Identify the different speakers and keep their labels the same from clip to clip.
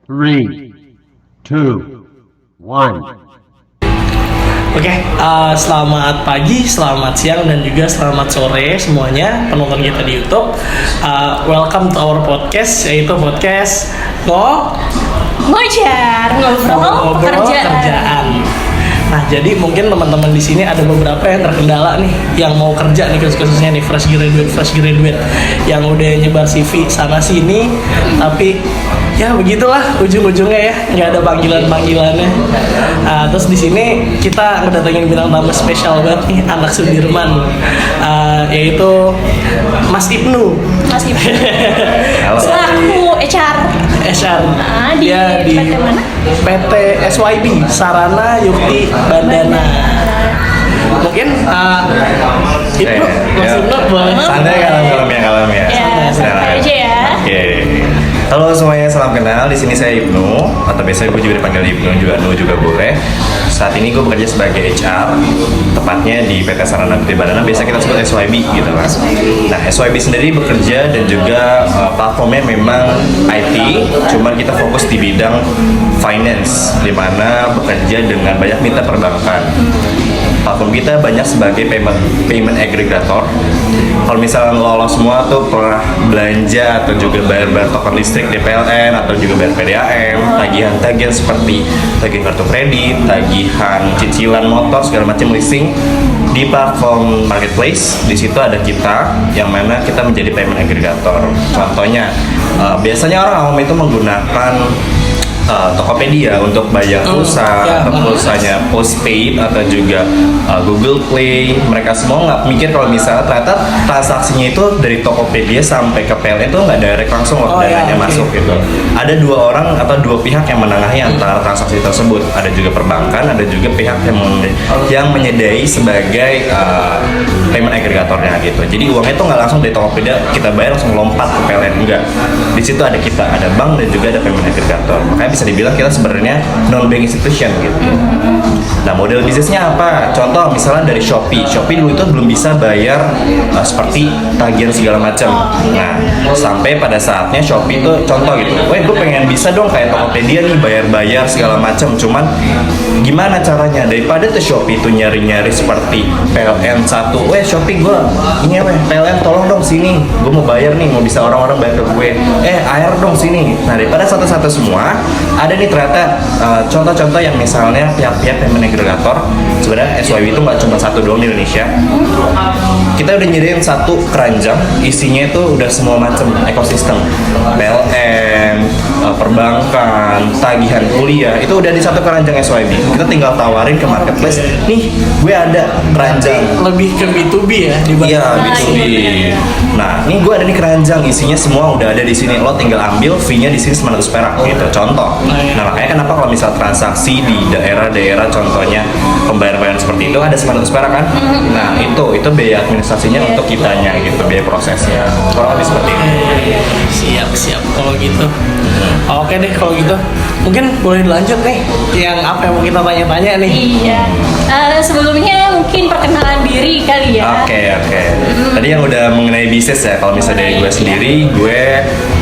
Speaker 1: 3, 2, 1.
Speaker 2: Oke, selamat pagi, selamat siang, dan juga selamat sore semuanya penonton kita di YouTube. Welcome to our podcast, yaitu podcast ngobrol kerjaan. Nah, jadi mungkin teman-teman di sini ada beberapa yang terkendala nih, yang mau kerja nih, khususnya nih fresh graduate, yang udah nyebar CV sana sini, tapi ya begitulah ujung-ujungnya ya, nggak ada panggilannya. Terus di sini kita ngedatengin bintang tamu spesial banget nih, anak Sudirman, yaitu Mas Ibnu.
Speaker 3: Selaku HR. Di PT mana?
Speaker 2: PT SYB, Sarana Yukti Bandana. Mungkin Ibnu, Mas Ibnu boleh
Speaker 4: santai kalem ya.
Speaker 3: Ya, santai aja ya.
Speaker 4: Oke. Halo semuanya, salam kenal. Di sini saya Ibnu, atau biasanya gue juga dipanggil Ibnu, Nu juga boleh. Saat ini gue bekerja sebagai HR, tepatnya di PT Sarana Yukti Bandana. Biasa kita sebut SYB gitu kan. Nah, SYB sendiri bekerja dan juga platformnya memang IT, cuman kita fokus di bidang finance, di mana bekerja dengan banyak mitra perbankan. Platform kita banyak sebagai payment aggregator. Kalau misalnya lo semua tuh pernah belanja atau juga bayar token listrik di PLN atau juga bayar PDAM, tagihan-tagihan seperti tagihan kartu kredit, tagihan cicilan motor, segala macam leasing di platform marketplace. Di situ ada kita, yang mana kita menjadi payment aggregator. Contohnya, biasanya orang awam itu menggunakan Tokopedia untuk bayar pulsa atau pulsanya postpaid atau juga Google Play. Mereka semua nggak mikir kalau misalnya ternyata transaksinya itu dari Tokopedia sampai ke PLN itu nggak direct langsung loh, dananya masuk gitu. Ada dua orang atau dua pihak yang menengahi antara transaksi tersebut. Ada juga perbankan, ada juga pihak yang menyediai sebagai payment aggregatornya gitu. Jadi uangnya itu nggak langsung dari Tokopedia kita bayar langsung lompat ke PLN, enggak. Di situ ada kita, ada bank dan juga ada payment aggregator. Makanya bisa dibilang kita sebenarnya non-bank institution gitu. Nah, model bisnisnya apa? Contoh misalnya dari Shopee dulu itu belum bisa bayar seperti tagihan segala macam. Nah, sampai pada saatnya Shopee itu contoh gitu, gue pengen bisa dong kayak Tokopedia nih bayar-bayar segala macam. Cuman gimana caranya? Daripada tuh Shopee itu nyari-nyari seperti PLN 1, Shopee gue ini PLN tolong dong sini, gue mau bayar nih, mau bisa orang-orang bayar ke gue. Air dong sini. Nah, daripada satu-satu semua, ada nih ternyata contoh-contoh yang misalnya pihak-pihak payment aggregator. Sebenarnya SYB itu nggak cuma satu doang di Indonesia. Kita udah nyediain satu keranjang, isinya itu udah semua macam ekosistem, PLN, perbankan, tagihan kuliah, itu udah di satu keranjang SYB. Kita tinggal tawarin ke marketplace, nih gue ada keranjang.
Speaker 2: Lebih ke B2B ya dibanding
Speaker 4: B2B. Nah, nih gue ada nih keranjang, isinya semua udah ada di sini. Lo tinggal ambil, fee-nya di sini 900 perak gitu. Contoh. Nah, makanya kenapa kalau misal transaksi di daerah-daerah, contohnya pembayaran seperti itu ada 900 perak kan? Nah, itu biaya administrasinya untuk kitanya gitu, biaya prosesnya. Kurang lebih seperti itu.
Speaker 2: Siap kalau gitu. Oke deh kalau gitu. Mungkin boleh dilanjut nih, yang apa yang mau kita tanya-tanya nih?
Speaker 3: Iya. Sebelumnya mungkin perkenalan diri kali ya.
Speaker 4: Oke. Tadi yang udah mengenai bisnis ya. Kalau misalnya dari gue sendiri, gue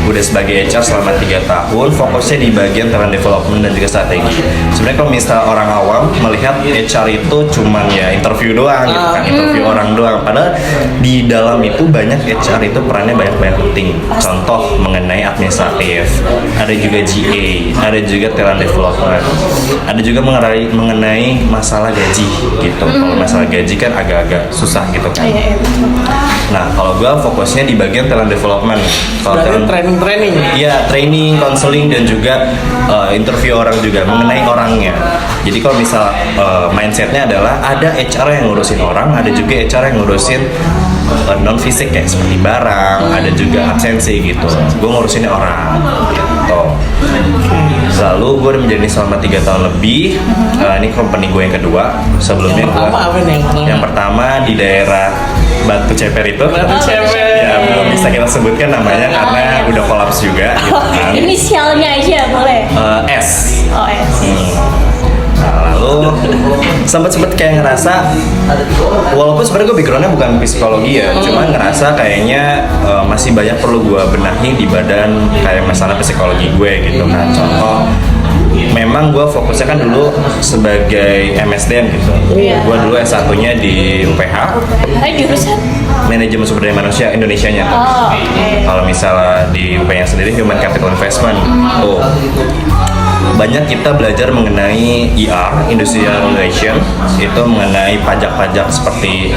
Speaker 4: udah sebagai HR selama 3 tahun, fokusnya di bagian talent development dan juga strategi. Sebenarnya kalau misalnya orang awam melihat HR itu cuman ya interview doang gitu kan, interview orang doang. Padahal di dalam itu banyak HR itu perannya banyak penting. Contoh mengenai administratif, ada juga GA, ada juga talent development, ada juga mengenai masalah gaji gitu. Kalau masalah gaji kan agak-agak susah gitu kan. Nah, kalau gue fokusnya di bagian talent development.
Speaker 2: Berarti training.
Speaker 4: Iya, training, counseling, dan juga interview orang juga mengenai orangnya. Jadi kalau misal mindsetnya adalah ada HR yang ngurusin orang, ada juga HR yang ngurusin non fisik kayak seperti barang, ada juga absensi gitu. Gue ngurusinnya orang gitu. Lalu gue udah menjalani selama 3 tahun lebih. Ini company gue yang kedua. Sebelumnya yang pertama di daerah Batu Ceper itu. Ya, belum bisa kita sebutkan namanya karena udah kolaps juga gitu kan.
Speaker 3: Inisialnya aja boleh.
Speaker 4: S.
Speaker 3: S.
Speaker 4: Nah, lalu Lalu sempet kayak ngerasa, walaupun sebenarnya gue backgroundnya bukan psikologi ya, cuma ngerasa kayaknya masih banyak perlu gue benahi di badan kayak masalah psikologi gue gitu kan. Contoh, memang gue fokusnya kan dulu sebagai MSDM gitu.
Speaker 3: Iya.
Speaker 4: Gue dulu S1-nya di UPH,
Speaker 3: Jurusan?
Speaker 4: Manajemen Sumber Daya Manusia Indonesianya.
Speaker 3: Oh, oke.
Speaker 4: Kalau misalnya di UPH sendiri Human Capital Investment tuh banyak kita belajar mengenai Industrial Relation, itu mengenai pajak-pajak seperti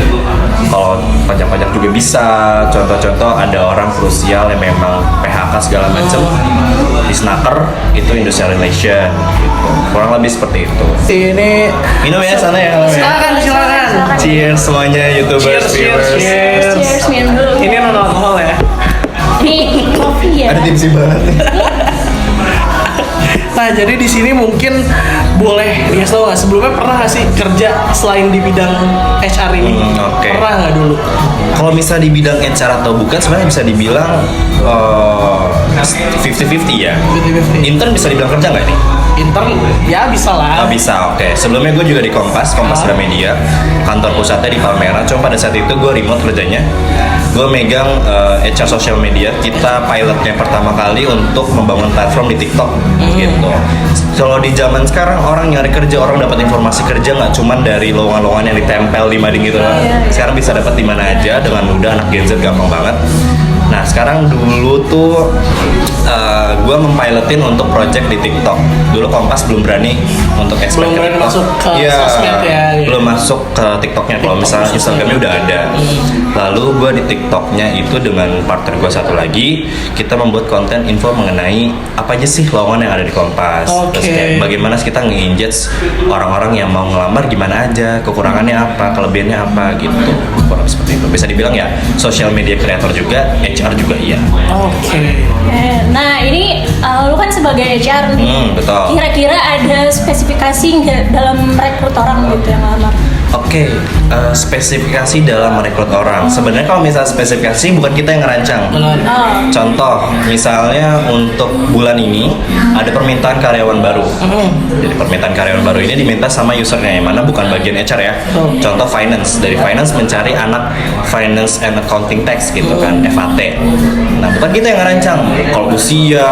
Speaker 4: kalau pajak-pajak juga bisa. Contoh-contoh ada orang krusial yang memang PHK segala macam, disnaker itu Industrial Relation gitu. Kurang lebih seperti itu.
Speaker 2: Ini
Speaker 4: Minum ya sana ya kalau ya.
Speaker 2: silakan.
Speaker 4: Cheers semuanya YouTubers, viewers.
Speaker 3: Cheers, minum dulu.
Speaker 2: Ini non alkohol ya.
Speaker 3: Ini kopi ya.
Speaker 4: Ada tipsy banget nih.
Speaker 2: Nah, jadi di sini mungkin boleh dikasih tahu nggak sebelumnya pernah nggak sih kerja selain di bidang HR ini?
Speaker 4: Oke.
Speaker 2: Pernah nggak dulu?
Speaker 4: Kalau misalnya di bidang HR atau bukan, sebenarnya bisa dibilang 50-50 ya.
Speaker 2: 50-50.
Speaker 4: Intern bisa dibilang kerja nggak nih?
Speaker 2: Intern ya bisa lah.
Speaker 4: Bisa, oke. Sebelumnya gue juga di Kompas Gramedia, kantor pusatnya di Palmerah. Cuma pada saat itu gue remote kerjanya. Gue megang HR social media. Kita pilotnya pertama kali untuk membangun platform di TikTok gitu. Kalau di zaman sekarang orang nyari kerja, orang dapat informasi kerja nggak cuma dari lowongan-lowongan yang ditempel di mading gitu lah. Sekarang bisa dapat di mana aja dengan mudah, anak Gen Z gampang banget. Nah sekarang dulu tuh gue mempilotin untuk project di TikTok. Dulu Kompas belum berani untuk expand
Speaker 2: Belum
Speaker 4: ke
Speaker 2: berani
Speaker 4: TikTok.
Speaker 2: masuk ke
Speaker 4: Iya,
Speaker 2: sosmed ya, gitu.
Speaker 4: belum masuk ke TikToknya. Kalau misalnya Instagramnya udah ada. Lalu gue di TikToknya itu dengan partner gue satu lagi, kita membuat konten info mengenai apa aja sih lowongan yang ada di Kompas.
Speaker 2: Oke.
Speaker 4: Terus kayak bagaimana sih kita nge-engage orang-orang yang mau ngelamar gimana aja, kekurangannya apa, kelebihannya apa gitu. Kurang seperti itu. Bisa dibilang ya social media creator juga, HR juga iya.
Speaker 2: Oke.
Speaker 3: Nah, ini lu kan sebagai HR nih.
Speaker 4: Betul.
Speaker 3: Kira-kira ada spesifikasi nggak dalam rekrut orang gitu yang ngelamar?
Speaker 4: Oke, spesifikasi dalam merekrut orang. Sebenarnya kalau misalnya spesifikasi bukan kita yang ngerancang.
Speaker 2: Benar.
Speaker 3: Oh,
Speaker 4: Contoh, misalnya untuk bulan ini ada permintaan karyawan baru. Jadi permintaan karyawan baru ini diminta sama usernya, yang mana bukan bagian HR ya. Contoh finance, dari finance mencari anak finance and accounting tax gitu kan, FAT. Nah bukan kita yang ngerancang. Kalau usia,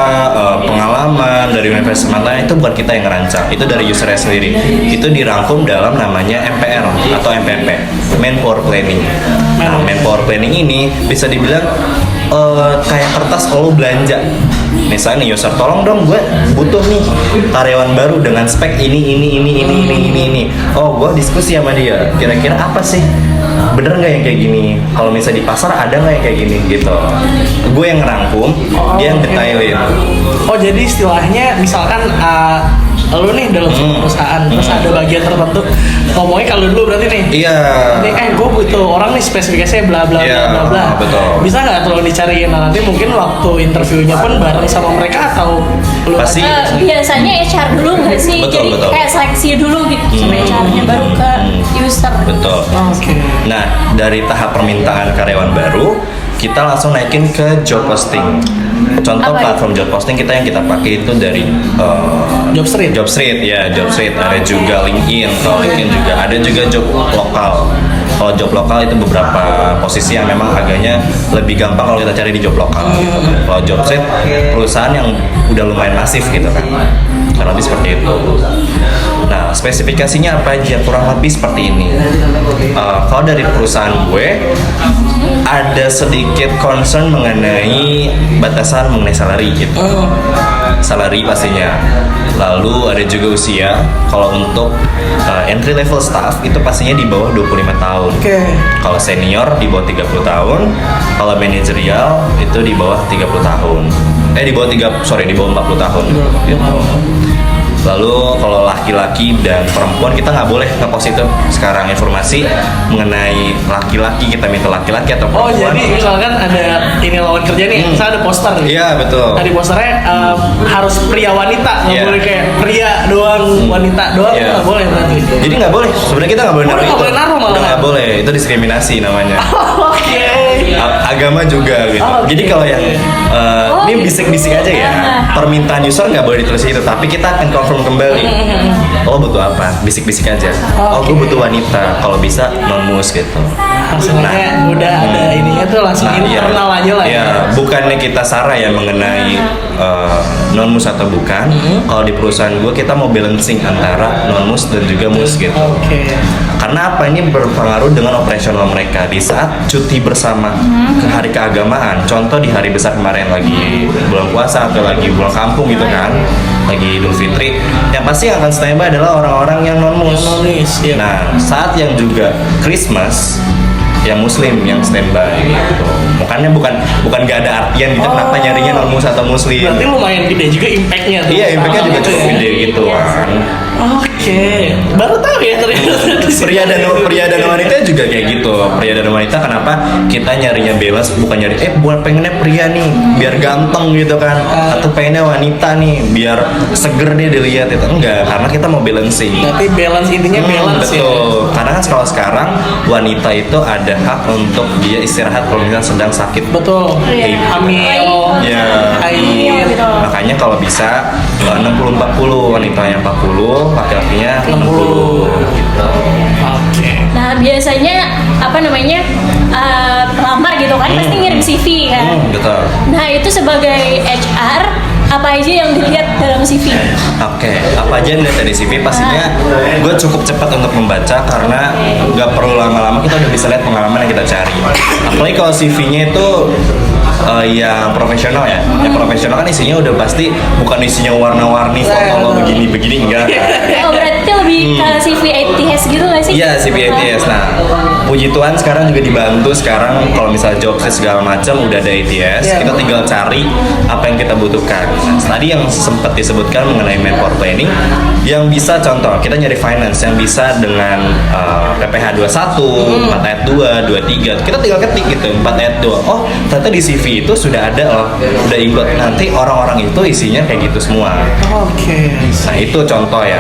Speaker 4: pengalaman dari universitas mana itu bukan kita yang ngerancang. Itu dari usernya sendiri. Itu dirangkum dalam namanya MPR atau MPP, Manpower Planning. Nah, Manpower Planning ini bisa dibilang kayak kertas kalau belanja. Misalnya nih user, tolong dong gue butuh nih karyawan baru dengan spek ini. Oh, gue diskusi sama dia. Kira-kira apa sih? Bener nggak yang kayak gini? Kalau misalnya di pasar ada nggak yang kayak gini gitu? Gue yang ngerangkum, dia yang detailin.
Speaker 2: Oh, jadi istilahnya misalkan lu nih dalam sebuah perusahaan terus ada bagian tertentu ngomongnya kalau dulu berarti nih.
Speaker 4: Iya.
Speaker 2: Nih, gue butuh orang nih spesifikasinya bla bla
Speaker 4: Iya,
Speaker 2: bla bla.
Speaker 4: betul.
Speaker 2: Bisa nggak tolong dicariin? Nah, nanti mungkin waktu interviewnya pun bareng sama mereka atau lu
Speaker 4: Pasti.
Speaker 3: biasanya HR dulu nggak sih?
Speaker 4: Betul,
Speaker 3: Jadi
Speaker 4: betul.
Speaker 3: kayak seleksi dulu gitu sama HR-nya baru ke user.
Speaker 4: Betul.
Speaker 2: Oke.
Speaker 4: Nah, dari tahap permintaan karyawan baru, kita langsung naikin ke job posting. Contoh
Speaker 3: Apa
Speaker 4: platform job posting kita yang kita pakai itu dari
Speaker 2: Jobstreet.
Speaker 4: Jobstreet ya, Jobstreet. Ada juga LinkedIn. Kalau LinkedIn juga ada juga job lokal. Kalau job lokal itu beberapa posisi yang memang agaknya lebih gampang kalau kita cari di job lokal gitu kan. Kalau Jobstreet perusahaan yang udah lumayan masif gitu kan. Kurang lebih seperti itu. Nah, spesifikasinya apa aja? Kurang lebih seperti ini. Kalau dari perusahaan gue, ada sedikit concern mengenai batasan mengenai salary gitu. Salary pastinya. Lalu ada juga usia. Kalau untuk entry level staff itu pastinya di bawah 25 tahun.
Speaker 2: Oke.
Speaker 4: Kalau senior di bawah 30 tahun. Kalau manajerial itu di bawah 30 tahun. Di bawah 40 tahun. Gitu. Lalu kalau laki-laki dan perempuan kita nggak boleh ngepost itu sekarang informasi mengenai laki-laki, kita minta laki-laki atau
Speaker 2: Oh,
Speaker 4: perempuan.
Speaker 2: jadi misalkan ada ini lowongan kerja nih, misalnya ada poster nih.
Speaker 4: Iya betul.
Speaker 2: Nah, di posternya harus pria wanita, nggak
Speaker 4: Iya.
Speaker 2: boleh kayak pria doang, wanita doang,
Speaker 4: Iya.
Speaker 2: nggak boleh berarti.
Speaker 4: Jadi nggak boleh. Sebenarnya kita nggak boleh
Speaker 2: Oh,
Speaker 4: naruh
Speaker 2: nggak
Speaker 4: itu.
Speaker 2: boleh naruh malah.
Speaker 4: Udah nggak boleh. Itu diskriminasi namanya.
Speaker 2: Oke.
Speaker 4: Agama juga gitu.
Speaker 2: Oh, oke.
Speaker 4: Jadi kalau yang ini
Speaker 3: gitu.
Speaker 4: bisik-bisik aja ya. Permintaan user nggak boleh ditulis itu, tapi kita akan confirm confirm kembali. Lo butuh apa? Bisik-bisik aja. Oh, gue butuh wanita. Kalau bisa non-mus gitu.
Speaker 2: Sebenarnya udah ada ininya tuh langsung internal aja lah
Speaker 4: ya. Bukannya kita saran ya mengenai non-mus atau bukan. Kalau di perusahaan gue kita mau balancing antara non-mus dan juga mus gitu. Karena apa, ini berpengaruh dengan operasional mereka di saat cuti bersama ke hari keagamaan. Contoh di hari besar kemarin lagi bulan puasa atau lagi bulan kampung gitu kan, lagi Idul Fitri, yang pasti akan standby adalah orang-orang yang non-mus.
Speaker 2: Iya.
Speaker 4: Nah, saat yang juga Christmas yang muslim yang standby gitu. Makanya bukan gak ada artian gitu kenapa nyarinya non-mus atau muslim.
Speaker 2: Berarti lumayan gede juga impactnya tuh.
Speaker 4: Iya, impactnya juga cukup gede gitu kan.
Speaker 2: Oke, baru tahu ya ternyata.
Speaker 4: Pria dan wanita juga kayak gitu. Pria dan wanita kenapa kita nyarinya balance, bukan nyari buat pengennya pria nih biar ganteng gitu kan, atau pengennya wanita nih biar seger nih dilihat itu. Enggak, karena kita mau balancing.
Speaker 2: Berarti balance intinya balance ya.
Speaker 4: Betul. Karena kan kalau sekarang wanita itu ada hak untuk dia istirahat kalau misalnya sedang sakit.
Speaker 2: Betul. Hamil.
Speaker 4: Ya.
Speaker 2: Haid.
Speaker 4: Makanya kalau bisa 60-40, wanita yang 40, laki-lakinya 60 gitu.
Speaker 2: Oke.
Speaker 3: Nah biasanya apa namanya pelamar gitu kan pasti ngirim CV kan.
Speaker 4: Betul.
Speaker 3: Nah itu sebagai HR apa aja yang dilihat dalam CV?
Speaker 4: Oke, apa aja yang dilihat dari CV pastinya gue cukup cepat untuk membaca karena nggak perlu lama-lama kita udah bisa lihat pengalaman yang kita cari. Apalagi kalau CV-nya itu yang profesional ya. Yang profesional kan isinya udah pasti bukan isinya warna-warni foto lo begini-begini enggak.
Speaker 3: Oh berarti lebih ke CV ATS gitu nggak sih?
Speaker 4: Iya, CV ATS. Nah, puji Tuhan sekarang juga dibantu sekarang kalau misalnya jobs segala macam udah ada ATS, kita tinggal cari apa yang kita butuhkan. Tadi yang sempat disebutkan mengenai manpower planning yang bisa contoh kita nyari finance yang bisa dengan PPH 21, 4 ayat 2, 23. Kita tinggal ketik gitu 4 ayat 2. Oh, ternyata di CV itu sudah ada loh, udah include nanti orang-orang itu isinya kayak gitu semua.
Speaker 2: Oke.
Speaker 4: Nah itu contoh ya.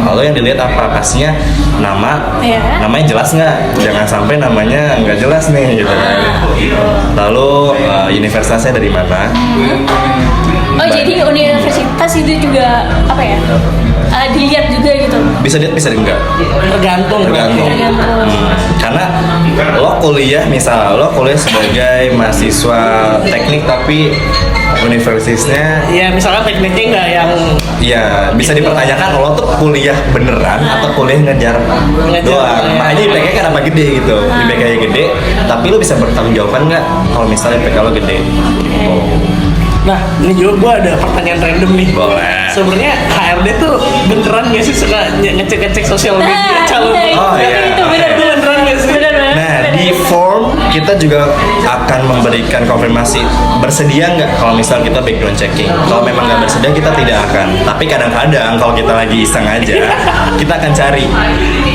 Speaker 4: Lalu yang dilihat apa? Pastinya namanya jelas nggak? Jangan sampai namanya nggak jelas nih gitu kan. Lalu universitasnya dari mana?
Speaker 3: Oh jadi universitas itu juga apa ya? Dilihat juga gitu.
Speaker 4: Bisa dilihat bisa enggak?
Speaker 2: Tergantung.
Speaker 4: Karena lo kuliah misal lo kuliah sebagai mahasiswa teknik tapi universitasnya
Speaker 2: ya misalkan tekniknya nggak yang
Speaker 4: ya bisa dipertanyakan lo tuh kuliah beneran atau kuliah ngejar doang. Makanya IPK kenapa gede gitu. IPK-nya gede tapi lo bisa bertanggung jawaban nggak kalau misalnya IPK lo gede.
Speaker 2: Nah, ini juga gue ada pertanyaan random nih.
Speaker 4: Boleh.
Speaker 2: Sebenarnya HRD tuh beneran nggak sih suka ngecek-ngecek sosial media calon?
Speaker 4: Oh iya.
Speaker 3: Itu
Speaker 2: beneran nggak sih?
Speaker 4: Nah, di form kita juga akan memberikan konfirmasi bersedia nggak kalau misal kita background checking. Kalau memang nggak bersedia kita tidak akan. Tapi kadang-kadang kalau kita lagi iseng aja, kita akan cari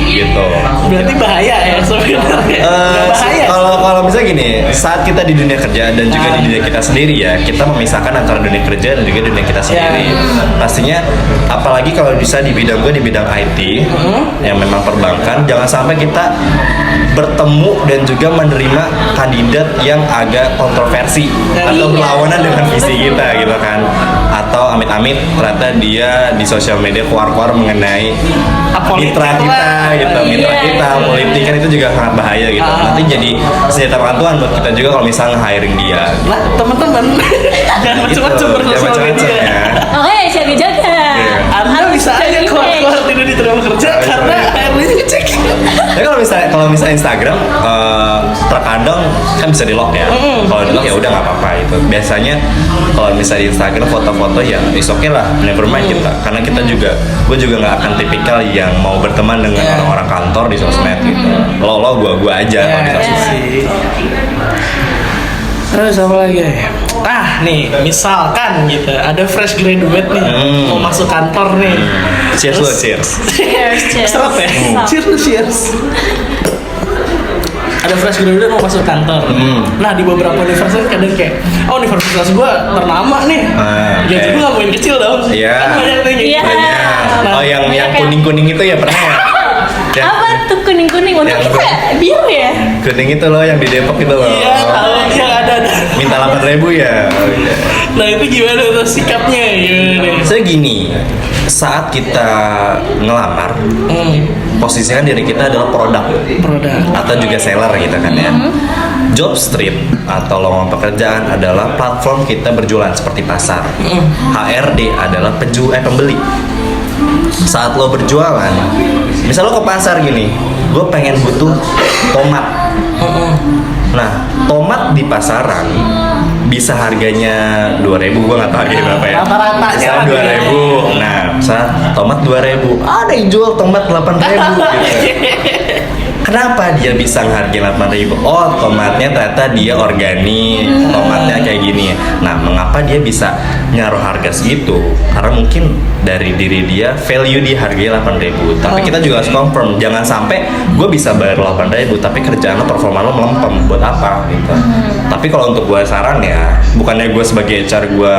Speaker 4: gitu.
Speaker 2: Berarti bahaya ya sebenarnya. Bahaya.
Speaker 4: Kalau misalnya gini, saat kita di dunia kerja dan juga di dunia kita sendiri ya, kita memisahkan antara dunia kerja dan juga dunia kita sendiri. Pastinya, apalagi kalau bisa di bidang gue di bidang IT yang memang perbankan, jangan sampai kita bertemu dan juga menerima kandidat yang agak kontroversi atau berlawanan dengan visi kita gitu kan, atau amit-amit ternyata dia di sosial media keluar-keluar mengenai mitra kita gitu, mitra kita politik kan itu juga sangat bahaya gitu. Nanti jadi senjata bantuan buat kita juga kalau misalnya hiring dia.
Speaker 2: Nah teman-teman jangan macam-macam bersosial media.
Speaker 3: Makanya jaga-jaga.
Speaker 2: Anda bisa aja keluar-keluar tidak diterima kerja karena HRD-nya ngecek.
Speaker 4: Tapi kalau misalnya Instagram terkadang kan bisa di lock ya. Kalau di lock ya udah nggak apa-apa itu. Biasanya kalau misalnya di Instagram foto-foto ya is okay lah, never mind kita. Karena kita juga, gue juga nggak akan tipikal yang mau berteman dengan orang-orang kantor di sosmed gitu. Lo gue aja kalau di sosmed.
Speaker 2: Terus apa lagi? Nih misalkan gitu ada fresh graduate nih mau masuk kantor nih.
Speaker 4: Cheers lo, cheers.
Speaker 2: Serap ya? Cheers. Ada fresh graduate mau masuk kantor. Nah di beberapa universitas kadang kayak, oh universitas gua ternama nih. Gaji gua nggak mungkin kecil dong.
Speaker 4: Iya.
Speaker 2: Kan banyak tuh gitu.
Speaker 3: Iya.
Speaker 4: Oh yang kuning-kuning itu ya pernah ya?
Speaker 3: Apa tuh kuning-kuning? Untuk
Speaker 4: Yang
Speaker 3: kita biru ya?
Speaker 4: Kuning itu loh yang di Depok itu loh.
Speaker 2: Iya, tahu yang ada.
Speaker 4: Minta 8.000 ya. Oh, iya.
Speaker 2: Nah itu gimana tuh sikapnya? Gimana?
Speaker 4: Saya gini, saat kita ngelamar, posisikan diri kita adalah produk atau juga seller gitu kan ya. Job Street atau lowongan pekerjaan adalah platform kita berjualan seperti pasar. HRD adalah pembeli. Saat lo berjualan, misal lo ke pasar gini, gue pengen butuh tomat. Nah, tomat di pasaran bisa harganya 2.000, gue nggak tahu harganya berapa ya.
Speaker 2: Rata-rata
Speaker 4: Misalnya
Speaker 2: ya,
Speaker 4: 2.000. Nah, misalnya tomat 2.000, ada yang jual tomat 8.000 gitu. Kenapa dia bisa ngehargain 8.000? Oh, tomatnya ternyata dia organik, tomatnya kayak gini. Nah, mengapa dia bisa nyaruh harga segitu? Karena mungkin dari diri dia value di harganya 8.000. Tapi kita juga harus confirm, jangan sampai gue bisa bayar 8.000 tapi kerjaan lo, performa lo melempem, buat apa gitu. Tapi kalau untuk gue saran ya, bukannya gue sebagai HR gue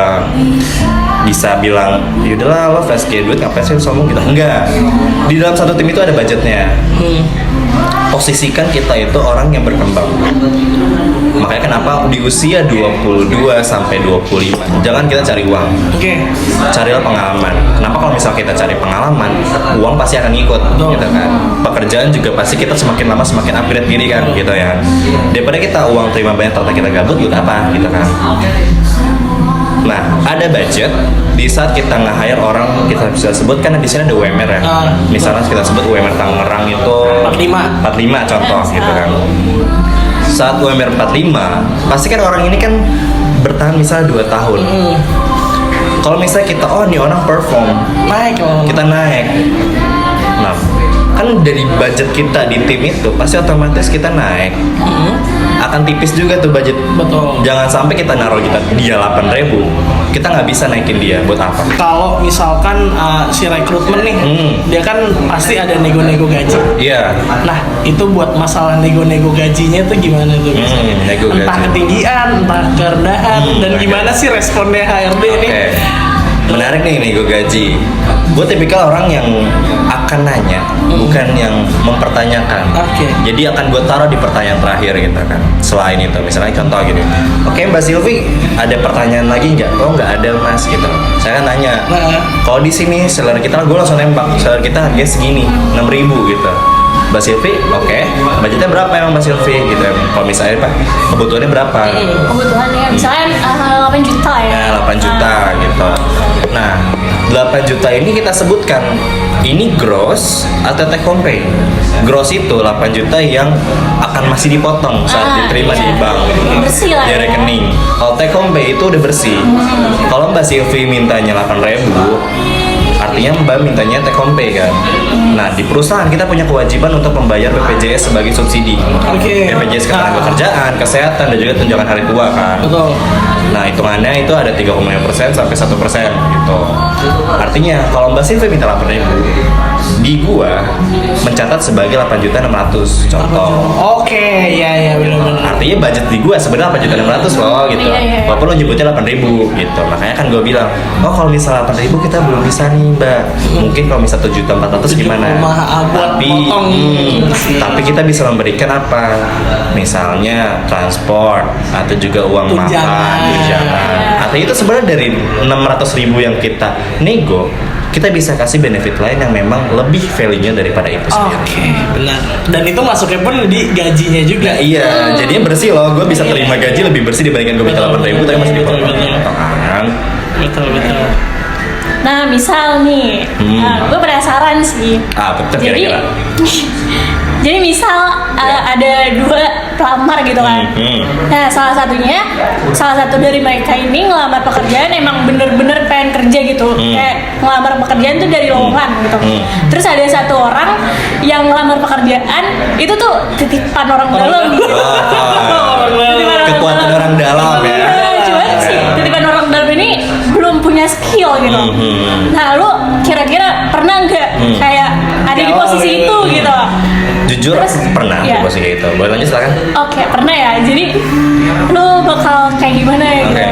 Speaker 4: bisa bilang yaudahlah lo fresh graduate ngapain sih sombong gitu, enggak. Di dalam satu tim itu ada budgetnya. Posisikan kita itu orang yang berkembang. Makanya kenapa di usia 22 sampai 25 jangan kita cari uang. Carilah pengalaman. Kenapa kalau misal kita cari pengalaman, uang pasti akan ngikut gitu kan. Pekerjaan juga pasti kita semakin lama semakin upgrade diri kan gitu ya. Daripada kita uang terima banyak ternyata kita gabut, buat apa gitu kan. Nah, ada budget di saat kita nge-hire orang, kita bisa sebut kan di sini ada UMR ya. Misalnya kita sebut UMR Tangerang itu 45 contoh gitu kan. Saat UMR 45, pasti kan orang ini kan bertahan misalnya 2 tahun. Kalau misalnya kita nih orang perform, kita naik. Nah, kan dari budget kita di tim itu pasti otomatis kita naik. Akan tipis juga tuh budget.
Speaker 2: Betul.
Speaker 4: Jangan sampai kita naruh dia 8.000, kita nggak bisa naikin dia, buat apa?
Speaker 2: Kalau misalkan si rekrutmen nih, dia kan pasti ada nego-nego gaji.
Speaker 4: Iya.
Speaker 2: Nah, itu buat masalah nego-nego gajinya tuh gimana tuh biasanya?
Speaker 4: Nego
Speaker 2: Entah
Speaker 4: gaji.
Speaker 2: ketinggian, entah kerendahan, dan gimana sih responnya HRD ini?
Speaker 4: Oke. Menarik nih nego gaji. Gue tipikal orang yang akan nanya, bukan yang mempertanyakan.
Speaker 2: Oke.
Speaker 4: Jadi akan gue taruh di pertanyaan terakhir gitu kan. Selain itu, misalnya contoh gini. Oke, Mbak Silvi, ada pertanyaan lagi nggak? Oh, nggak ada Mas gitu. Saya kan nanya. Kalau di sini seller kita, gue langsung nembak. Seller kita harganya segini, 6.000 gitu. Mbak Silvi, oke. Budgetnya berapa emang Mbak Silvi gitu? Kalau misalnya Pak, kebutuhannya berapa?
Speaker 3: Kebutuhannya misalnya 8 juta ya.
Speaker 4: Ya, 8 juta gitu. Nah, 8 juta ini kita sebutkan ini gross atau take home pay. Gross itu 8 juta yang akan masih dipotong saat diterima di bank,
Speaker 3: Bersih lah
Speaker 4: di
Speaker 3: ya.
Speaker 4: rekening. Kalau take home pay itu udah bersih. Kalau Mbak Silvi mintanya 8.000, artinya Mbak mintanya take home pay kan. Nah, di perusahaan kita punya kewajiban untuk membayar BPJS sebagai subsidi. BPJS ketenagakerjaan, kesehatan, dan juga tunjangan hari tua kan.
Speaker 2: Betul.
Speaker 4: Nah, hitungannya itu ada 3,5% sampai 1% gitu. Artinya kalau Mbak Silvi minta 8.000, di gua mencatat sebagai 8.600.000 contoh.
Speaker 2: Oke, ya benar-benar.
Speaker 4: Artinya budget di gua sebenarnya 8.600.000 loh gitu.
Speaker 3: Iya.
Speaker 4: Walaupun lo nyebutnya 8.000 gitu. Makanya kan gua bilang, oh kalau misal 8.000 kita belum bisa nih Mbak. Mungkin kalau misal 7.400.000 gimana?
Speaker 2: Buat
Speaker 4: Tapi,
Speaker 2: potong.
Speaker 4: tapi kita bisa memberikan apa? Misalnya transport atau juga uang makan, tunjangan. Artinya itu sebenarnya dari 600.000 yang kita nego, kita bisa kasih benefit lain yang memang lebih value-nya daripada itu sendiri.
Speaker 2: Oke, benar. Dan itu masuknya pun di gajinya juga.
Speaker 4: Nah, iya, jadinya bersih loh. Gue bisa terima gaji lebih bersih dibandingkan gue minta 8.000 tapi masih dipotong.
Speaker 2: Betul.
Speaker 3: Nah, misal nih, gue penasaran sih.
Speaker 4: Betul
Speaker 3: Jadi,
Speaker 4: kira-kira.
Speaker 3: jadi misal ada 2 pelamar gitu kan. Nah, salah satu dari mereka ini ngelamar pekerjaan emang bener-bener pengen kerja gitu. Kayak ngelamar pekerjaan tuh dari lowongan gitu. Terus ada satu orang yang ngelamar pekerjaan itu tuh titipan orang dalam.
Speaker 4: Kekuatan orang dalam ya.
Speaker 3: Cuman sih titipan orang dalam ini belum punya skill gitu. Nah, lu kira-kira pernah nggak kayak ada di posisi itu gitu?
Speaker 4: Jujur
Speaker 3: Terus,
Speaker 4: pernah
Speaker 3: iya.
Speaker 4: di posisi kayak gitu. Boleh lanjut silakan.
Speaker 3: Oke, pernah ya. Jadi lu bakal kayak gimana ya?
Speaker 4: Oke.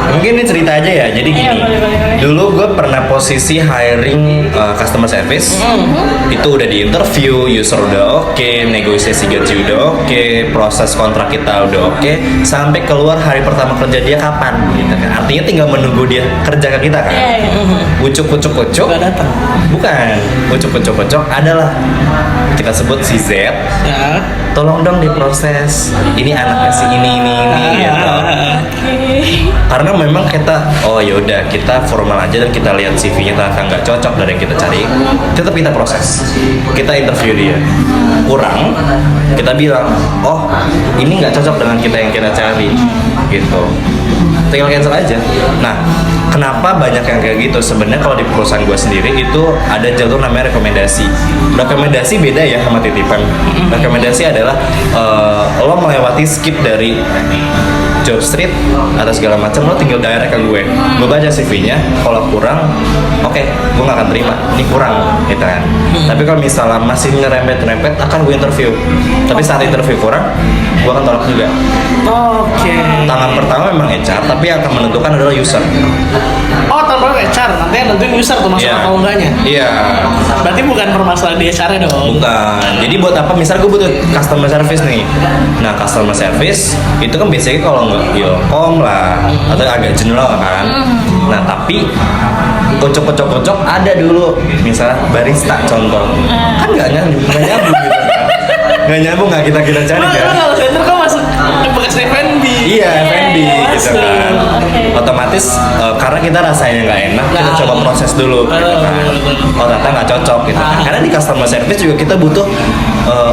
Speaker 4: Mungkin ini cerita aja ya. Jadi
Speaker 3: Iya,
Speaker 4: gini.
Speaker 3: boleh.
Speaker 4: Dulu gue pernah posisi hiring customer service. Itu udah di interview, user udah oke, negosiasi gaji udah oke, proses kontrak kita udah oke, sampai keluar hari pertama kerja dia kapan gitu kan. Artinya tinggal menunggu dia kerja ke kita kan.
Speaker 3: Iya, iya.
Speaker 4: Ucuk.
Speaker 2: Gak datang.
Speaker 4: Bukan. Ucuk adalah kita sebut si Z.
Speaker 2: Ya.
Speaker 4: Tolong dong diproses. Ini anaknya si ini gitu.
Speaker 3: Oke.
Speaker 4: Karena memang kita yaudah kita formal aja dan kita lihat CV-nya ternyata nggak cocok dari yang kita cari, tetap kita proses, kita interview dia, kurang kita bilang ini nggak cocok dengan kita yang kita cari gitu, tinggal cancel aja. Nah, kenapa banyak yang kayak gitu? Sebenarnya kalau di perusahaan gue sendiri itu ada jalur namanya rekomendasi. Rekomendasi beda ya sama titipan. Rekomendasi adalah lo melewati skip dari job street atau segala macam, lo tinggal direct ke gue baca CV-nya, kalau kurang oke, gue gak akan terima, ini kurang gitu kan. Tapi kalau misalnya masih nyerempet akan gue interview, tapi saat interview kurang gue akan tolak juga.
Speaker 2: Oke.
Speaker 4: Tangan pertama memang HR, tapi yang akan menentukan adalah user.
Speaker 2: Oh, tanpa HR, nanti yang nentuin user tuh masuk atau enggaknya.
Speaker 4: Iya.
Speaker 2: Berarti bukan permasalahan di HR-nya dong.
Speaker 4: Bukan. Jadi buat apa? Misal gue butuh customer service nih. Nah, customer service itu kan biasanya kalau nggak Ilkom lah atau agak general kan. Nah, tapi kocok ada dulu. Misalnya barista contoh. Kan nggak nyambung gitu kan. Nggak nyambung, nggak kita cari
Speaker 2: Lo
Speaker 4: kan.
Speaker 2: kalau center kok masuk bekas F&B.
Speaker 4: Iya, F&B gitu
Speaker 2: masuk.
Speaker 4: kan. Otomatis karena kita rasanya nggak enak, kita coba proses dulu gitu kan. Oh, ternyata nggak cocok gitu kan. Karena di customer service juga kita butuh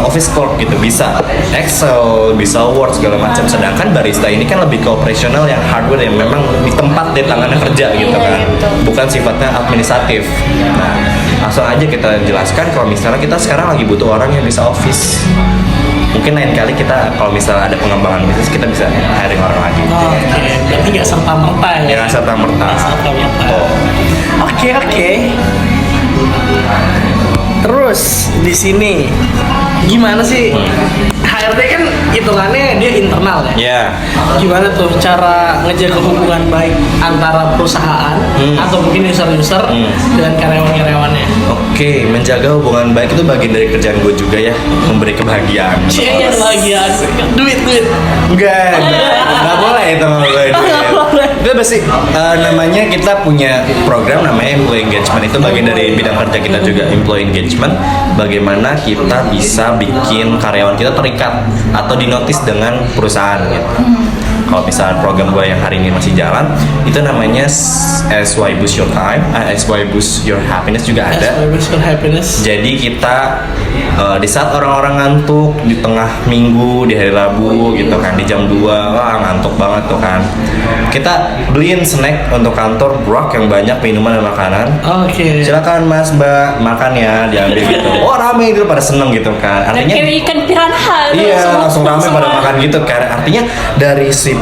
Speaker 4: office clerk gitu, bisa Excel, bisa Word segala macam. Sedangkan barista ini kan lebih ke operasional yang hardware yang memang di tempat di tangannya kerja gitu kan. Bukan sifatnya administratif. Nah, langsung aja kita jelaskan kalau misalnya kita sekarang lagi butuh orang yang bisa office. Mungkin lain kali kita kalau misalnya ada pengembangan bisnis kita bisa hiring orang lagi.
Speaker 2: Oke, berarti nggak serta merta ya?
Speaker 4: Yang serta merta.
Speaker 2: Oke. Terus di sini gimana sih? HRD kan hitungannya dia internal ya.
Speaker 4: Ya.
Speaker 2: Gimana tuh cara ngejaga hubungan baik antara perusahaan atau mungkin user-user dengan karyawan-karyawannya?
Speaker 4: Oke, menjaga hubungan baik itu bagian dari kerjaan gue juga ya, memberi kebahagiaan.
Speaker 2: Cie, bahagia. Duit.
Speaker 4: Enggak boleh itu nggak boleh. Itu pasti namanya kita punya program namanya employee engagement, itu bagian dari bidang kerja kita juga, employee engagement. Bagaimana kita bisa bikin karyawan kita terikat atau dinotis dengan perusahaan gitu. Kalau misalnya program gue yang hari ini masih jalan, itu namanya SY Boost Your Time, SY Boost Your Happiness juga ada.
Speaker 2: Boost Your Happiness.
Speaker 4: Jadi kita di saat orang-orang ngantuk di tengah minggu, di hari Rabu gitu kan, di jam 2, wah ngantuk banget tuh kan, kita beliin snack untuk kantor, brok yang banyak minuman dan makanan.
Speaker 2: Oke.
Speaker 4: Silakan Mas Mbak makan ya, diambil gitu. Oh rame gitu, pada seneng gitu kan. Artinya
Speaker 3: Kayak ikan piranha tuh,
Speaker 4: iya,
Speaker 3: semua-
Speaker 4: langsung rame
Speaker 3: semua-
Speaker 4: pada makan gitu kan. Artinya dari si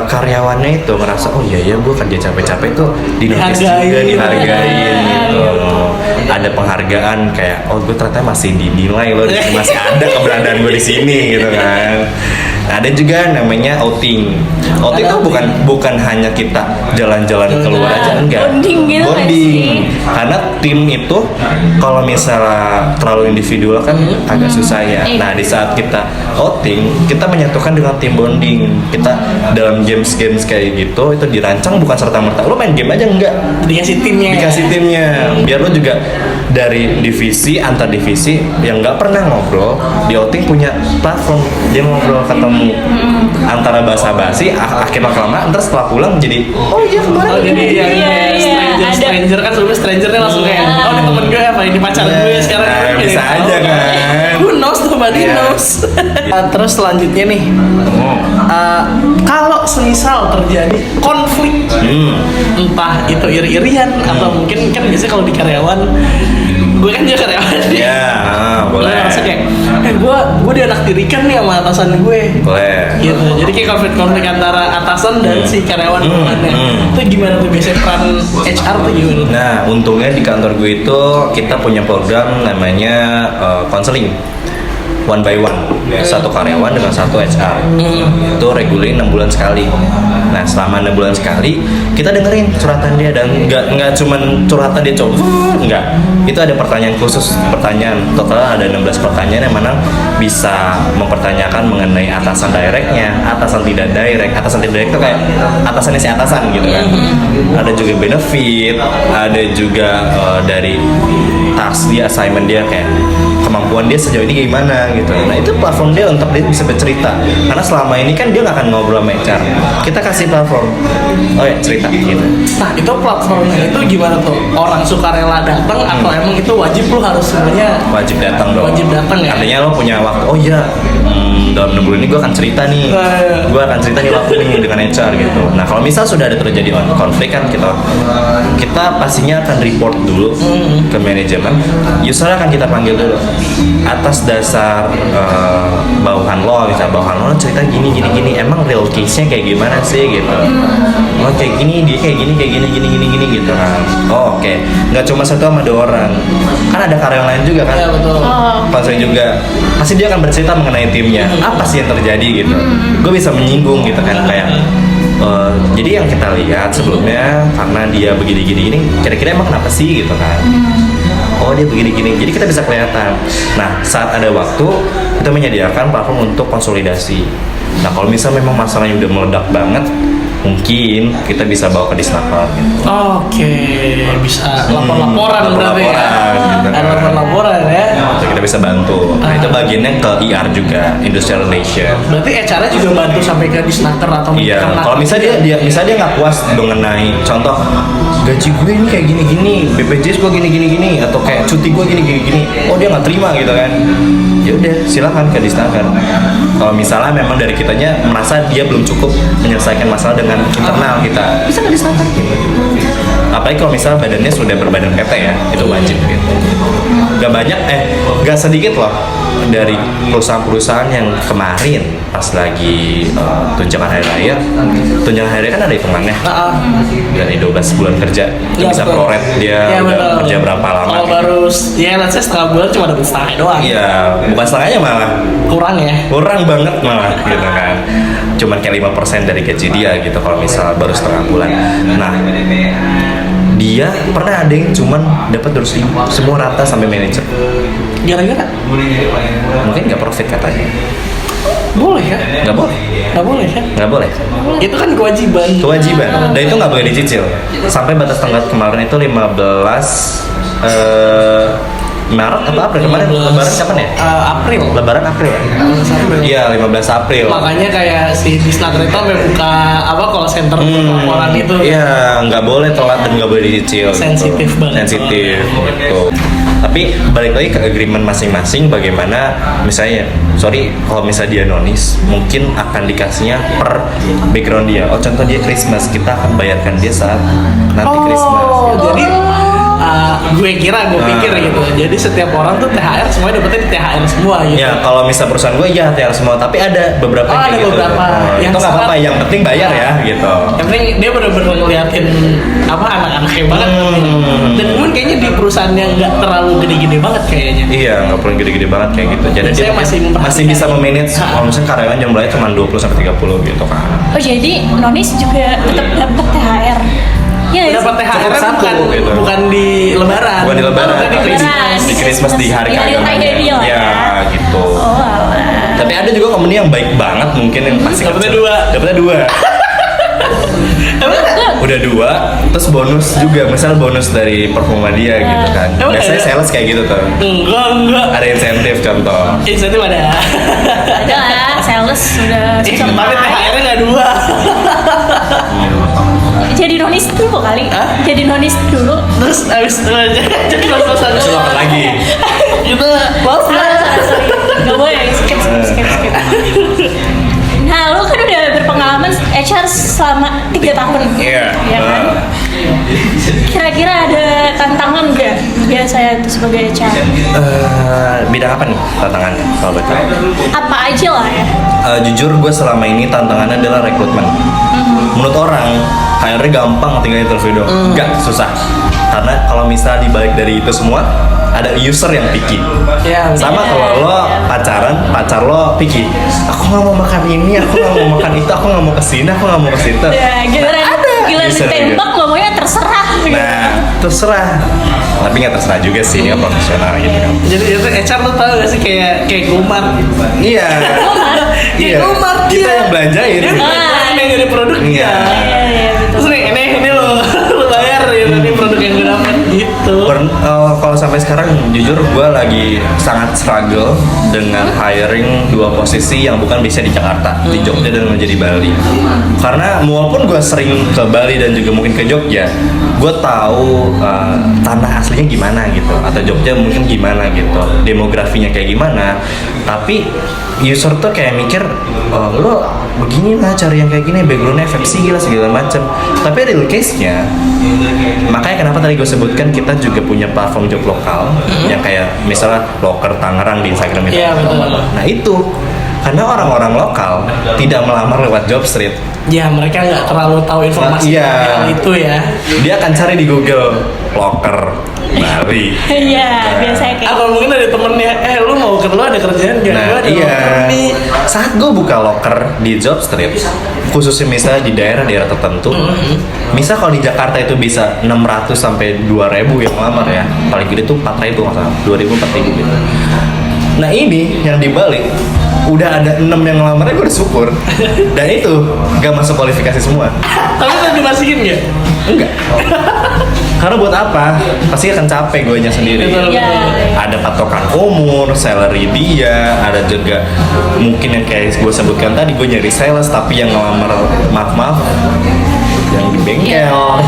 Speaker 4: karyawannya itu ngerasa oh iya gue kerja capek-capek tuh dinotis juga, dihargain gitu. Ada penghargaan kayak oh gue ternyata masih dinilai loh, masih ada keberadaan gue di sini gitu kan. Ada juga namanya outing. Outing itu bukan hanya kita jalan-jalan keluar aja, enggak.
Speaker 3: Bonding gitu nggak sih?
Speaker 4: Karena tim itu kalau misalnya terlalu individual kan agak susah ya. Nah, di saat kita outing, kita menyatukan dengan tim bonding. Kita dalam games kayak gitu itu dirancang bukan serta-merta lo main game aja, enggak.
Speaker 2: Dikasih timnya.
Speaker 4: Dikasih timnya. Biar lo juga dari divisi antar divisi yang nggak pernah ngobrol, di outing punya platform dia ngobrol ketemu antara basa-basi, akhirnya kelamaan ntar setelah pulang jadi oh iya kemarin
Speaker 2: Oh jadi yang
Speaker 3: Iya, iya,
Speaker 2: stranger kan sebelumnya strangernya langsung kayak oh ini temen gue apa ini pacar gue sekarang
Speaker 4: Nah,
Speaker 2: gue
Speaker 4: bisa
Speaker 2: gini.
Speaker 4: aja kan.
Speaker 2: Who knows, nobody
Speaker 4: Iya.
Speaker 2: knows. Terus selanjutnya nih kalau semisal terjadi konflik entah itu iri-irian atau mungkin kan biasanya kalau di karyawan gue kan juga karyawan
Speaker 4: Ya,
Speaker 2: gue
Speaker 4: boleh.
Speaker 2: ngerasa kayak gue dianaktirikan nih sama atasan gue.
Speaker 4: Boleh.
Speaker 2: Gitu. Jadi kayak konflik antara atasan dan si karyawan bawahannya. Itu gimana tuh biasanya peran HR tuh gimana?
Speaker 4: Nah, untungnya di kantor gue itu kita punya program namanya counseling one by one, satu karyawan dengan satu HR. Itu reguler 6 bulan sekali. Nah, selama 6 bulan sekali kita dengerin curhatan dia, dan nggak cuman curhatan dia coba, nggak. Itu ada pertanyaan khusus, pertanyaan total ada 16 pertanyaan yang mana bisa mempertanyakan mengenai atasan directnya, atasan tidak direct. Atasan tidak direct itu kayak atasannya si atasan gitu kan. Ada juga benefit, ada juga dari task dia, assignment dia, kayak kemampuan dia sejauh ini gimana gitu. Nah, itu platform dia untuk dia bisa bercerita, karena selama ini kan dia nggak akan ngobrol sama HR. Kita kasih platform, oh ya cerita gitu.
Speaker 2: Nah, itu platformnya itu gimana tuh? Orang sukarela datang atau emang itu wajib lu harus semuanya
Speaker 4: Wajib datang dong.
Speaker 2: Wajib datang ya?
Speaker 4: Artinya lo punya waktu, oh iya, dalam 6 bulan ini gue akan cerita nih, gue akan cerita nih waktu nih dengan HR gitu. Nah, kalau misal sudah ada terjadi konflik kan kita pastinya akan report dulu ke manajemen. User akan kita panggil dulu atas dasar bawahan lo, misalnya bawahan lo cerita gini, emang real case-nya kayak gimana sih gitu. Oh kayak gini, dia kayak gini gitu kan. Oh oke. Nggak cuma satu sama 2 orang, kan ada karyawan lain juga kan.
Speaker 2: Iya betul.
Speaker 4: Konseling juga pasti dia akan bercerita mengenai timnya, apa sih yang terjadi gitu. Gue bisa menyinggung gitu kan, kayak jadi yang kita lihat sebelumnya karena dia begini, kira-kira emang kenapa sih gitu kan. Oh dia begini, jadi kita bisa kelihatan. Nah, saat ada waktu kita menyediakan platform untuk konsolidasi. Nah, kalau misalnya memang masalahnya udah meledak banget, mungkin kita bisa bawa ke Disnaker gitu.
Speaker 2: Oke, bisa laporan berarti ya.
Speaker 4: Gitu kan.
Speaker 2: Ada laporan ya.
Speaker 4: Jadi kita bisa bantu. Nah, itu bagiannya ke IR juga, Industrial Relation.
Speaker 2: Berarti HR-nya juga bantu sampai ke Disnaker atau
Speaker 4: Iya,
Speaker 2: Kemenaker.
Speaker 4: kalau misalnya dia nggak puas mengenai contoh gaji gue ini kayak gini, BPJS gue gini, atau kayak cuti gue gini, oh dia nggak terima gitu kan, ya udah silakan ke Disnaker. Kalau misalnya memang dari kitanya merasa dia belum cukup menyelesaikan masalah dengan internal kita, bisa ke Disnaker gitu. Apalagi kalau misalnya badannya sudah berbadan PT ya, itu wajib gitu. Gak sedikit loh dari perusahaan-perusahaan yang kemarin pas lagi tunjangan hari raya kan ada hitungannya dari 12 bulan kerja itu bisa proret dia udah kerja berapa lama.
Speaker 2: Kalau baru let's say setengah bulan cuma dapat setengah doang.
Speaker 4: Iya, bukan setengahnya malah kurang banget malah gitu kan. Cuman kayak 5% dari gaji dia gitu kalau misalnya baru setengah bulan. Nah, dia pernah ada yang cuman dapat 200.000 semua rata sampai manajer.
Speaker 2: Gara-gara
Speaker 4: Mungkin nggak profit katanya.
Speaker 2: boleh ya?
Speaker 4: Nggak boleh.
Speaker 2: Nggak boleh. Itu kan kewajiban.
Speaker 4: Dan itu nggak boleh dicicil. Sampai batas tenggat kemarin itu 15 Maret atau April kemarin? Lebaran kapan ya?
Speaker 2: April.
Speaker 4: Lebaran April ya? Iya, 15 April.
Speaker 2: Makanya kayak si Disnaker itu sampai buka call center laporan itu.
Speaker 4: Iya, nggak boleh telat dan nggak boleh dicicil.
Speaker 2: Sensitif banget.
Speaker 4: Sensitif gitu. Tapi balik lagi ke agreement masing-masing, bagaimana misalnya, kalau misalnya dia nonis, mungkin akan dikasihnya per background dia. Oh contoh dia Christmas, kita akan bayarkan dia saat nanti Christmas.
Speaker 2: Jadi gue pikir gitu. Jadi setiap orang tuh THR semuanya dapetnya di THR semua gitu.
Speaker 4: Ya kalau misal perusahaan gue ya THR semua, tapi ada beberapa yang kayak gitu.
Speaker 2: Yang
Speaker 4: itu nggak apa-apa, yang penting bayar ya gitu.
Speaker 2: Yang penting dia benar-benar ngeliatin anak-anaknya banget. Dan mungkin kayaknya di perusahaan yang nggak terlalu gede-gede banget kayaknya.
Speaker 4: Iya, nggak perlu gede-gede banget kayak gitu. Jadi dia masih bisa memanage. Kalau misalnya karyawan jumlahnya cuma 20-30 gitu kan.
Speaker 3: Oh jadi nonis juga tetap dapat THR. Iya,
Speaker 2: dapat THR
Speaker 4: satu, gitu.
Speaker 2: bukan di Lebaran.
Speaker 4: Bukan di Lebaran,
Speaker 3: Oh,
Speaker 4: tapi di Christmas di hari
Speaker 3: raya dia lah
Speaker 4: ya gitu.
Speaker 3: Oh alah.
Speaker 4: Tapi ada juga company yang baik banget mungkin yang pasti
Speaker 2: Dapatnya 2.
Speaker 4: Udah 2, terus bonus juga, misal bonus dari performa dia gitu kan. Biasanya sales kayak gitu tuh.
Speaker 2: Enggak.
Speaker 4: Ada insentif contoh.
Speaker 2: Insentif ada.
Speaker 3: Ada lah, sales sudah susah
Speaker 2: Tapi THR-nya nggak 2.
Speaker 3: Jadi nonis dulu kali. Jadi nonis dulu.
Speaker 2: Terus abis jadi pas-pasan
Speaker 4: Terus lo lagi.
Speaker 2: kita maaf ya.
Speaker 3: Sorry. Gak boleh, skip. Nah, lu kan udah berpengalaman HR selama 3 tahun.
Speaker 4: Iya.
Speaker 3: Ya kan? Kira-kira ada tantangan nggak? saya tuh sebagai HR?
Speaker 4: Bidang apa nih tantangannya kalau betul?
Speaker 3: Apa aja lah ya?
Speaker 4: Jujur gue selama ini tantangannya adalah rekrutmen. Menurut orang HR gampang tinggal interview doang. Enggak, susah. Karena kalau misalnya dibalik dari itu semua ada user yang picky.
Speaker 2: Iya,
Speaker 4: Sama kalau lo pacaran, pacar lo picky. Aku nggak mau makan ini, aku nggak mau makan itu, aku nggak mau kesini, aku nggak mau ke situ.
Speaker 3: Ya, giliran
Speaker 4: user
Speaker 3: ditembak ngomongnya terserah gitu.
Speaker 4: Nah, terserah. Tapi nggak terserah juga sih, ini kan profesional gitu kan.
Speaker 2: Jadi itu HR lo tau gak sih kayak Gomar?
Speaker 4: Iya.
Speaker 2: Kayak Gomar
Speaker 4: Kita
Speaker 2: dia.
Speaker 4: yang belanjain.
Speaker 2: Dia belanjain yang jadi produk
Speaker 4: Iya.
Speaker 2: dia.
Speaker 3: Iya, betul.
Speaker 2: Terus nih ini lo lo bayar ya ini produk yang gue dapat gitu.
Speaker 4: Kalau sampai sekarang jujur gue lagi sangat struggle dengan hiring 2 posisi yang bukan bisa di Jakarta, di Jogja dan menjadi Bali. Karena walaupun gue sering ke Bali dan juga mungkin ke Jogja, gue tahu tanah aslinya gimana gitu, atau Jogja mungkin gimana gitu, demografinya kayak gimana. Tapi user tuh kayak mikir, lo begini lah cari yang kayak gini, backgroundnya FFC gila segala macem. Tapi real case-nya, makanya kenapa tadi gue sebutkan kita juga punya platform job lokal yang kayak misalnya Loker Tangerang di Instagram itu.
Speaker 2: Iya, betul.
Speaker 4: Nah itu karena orang-orang lokal tidak melamar lewat job street.
Speaker 2: Ya mereka nggak terlalu tahu informasi
Speaker 4: Iya.
Speaker 2: yang itu ya.
Speaker 4: Dia akan cari di Google Loker Bali.
Speaker 3: Iya, biasanya kayak
Speaker 2: Atau mungkin ada temennya, lu mau ke lu ada kerjaan gak?
Speaker 4: Nah
Speaker 2: Gua ada
Speaker 4: iya,
Speaker 2: loker nih.
Speaker 4: saat gue buka loker di job street, khususnya misalnya di daerah-daerah tertentu, misal kalau di Jakarta itu bisa 600 sampai 2000 yang ngelamar ya, paling gede tuh 4000 nggak salah, 2000 4000 gitu. Nah ini yang dibalik, udah ada 6 yang ngelamarnya gue udah syukur. Dan itu gak masuk kualifikasi semua.
Speaker 2: Tapi lo dimasukin gak?
Speaker 4: Enggak. Karena buat apa? Pasti akan capek gue nya sendiri.
Speaker 2: Betul.
Speaker 3: Iya.
Speaker 4: Ada patokan umur, salary dia, ada juga mungkin yang kayak gue sebutkan tadi, gue nyari sales tapi yang ngelamar maaf yang di bengkel.